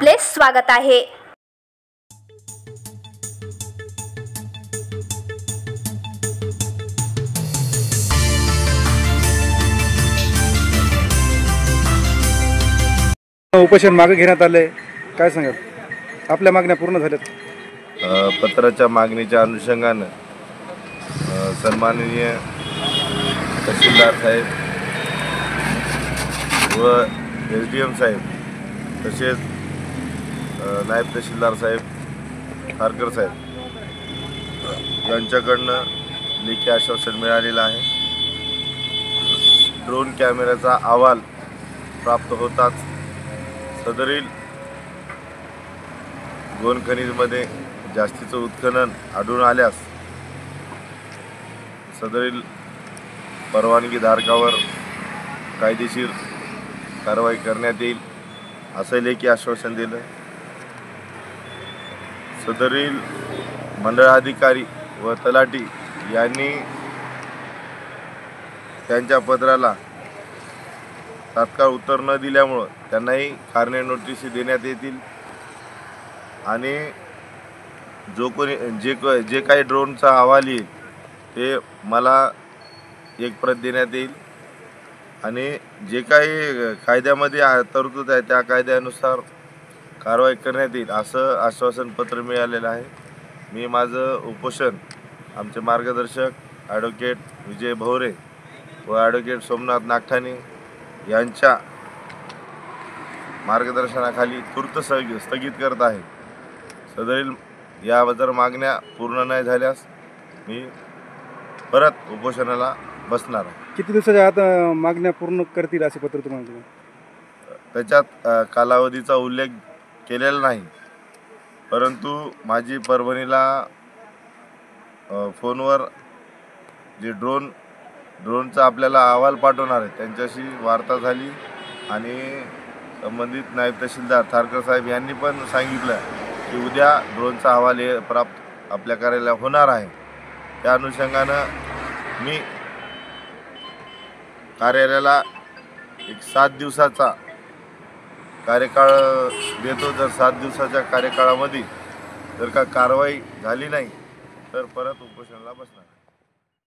आपले स्वागत आहे। उपोषण मागे घेण्यात आले, काय सांगाल? आपल्या मागण्या पूर्ण झाल्यात? पत्राच्या मागणीच्या अनुषंगानं सन्माननीय तहसीलदार साहेब व SDM साहेब तसेच नायब तहसीलदार साहेब थारकर साहेब यांच्याकडनं लेखी आश्वासन मिळालेलं आहे। ड्रोन कॅमेऱ्याचा अहवाल प्राप्त होताच सदरील गोन खनिजमध्ये जास्तीचं उत्खनन आढळून आल्यास सदरील परवानगीधारकावर कायदेशीर कारवाई करण्यात येईल असं लेखी आश्वासन दिलं। सदरील मंडळाधिकारी व तलाठी यांनी त्यांच्या पत्राला तात्काळ उत्तर न दिल्यामुळं त्यांनाही कारणे नोटीस देण्यात येतील आणि जे काही ड्रोनचा अहवाल येईल ते मला एक प्रत देण्यात येईल आणि जे काही कायद्यामध्ये तरतूद आहे त्या कायद्यानुसार कारवाई करण्यात येईल असं आश्वासन पत्र मिळालेलं आहे। मी माझं उपोषण आमचे मार्गदर्शक ॲडव्होकेट विजय भवरे व ॲडव्होकेट सोमनाथ नागठाणे यांच्या मार्गदर्शनाखाली तूर्त स्थगित करत आहे। सदरील या जर मागण्या पूर्ण नाही झाल्यास मी परत उपोषणाला बसणार आहे। किती दिवसाच्या आत मागण्या पूर्ण करतील असे पत्र तुम्हाला? त्याच्यात कालावधीचा उल्लेख केलेला नाही, परंतु माझी परभणीला फोनवर जे ड्रोनचा आपल्याला अहवाल पाठवणार आहे त्यांच्याशी वार्ता झाली आणि संबंधित नायब तहसीलदार थारकर साहेब यांनी पण सांगितलं की उद्या ड्रोनचा अहवाल प्राप्त आपल्या कार्यालयात होणार आहे। त्या अनुषंगानं मी कार्यालयाला एक 7 दिवसाचा कार्यकाळ देतो। जर 7 दिवसाच्या कार्यकाळामध्ये जर का कारवाई झाली नाही तर परत उपोषणाला बसणार।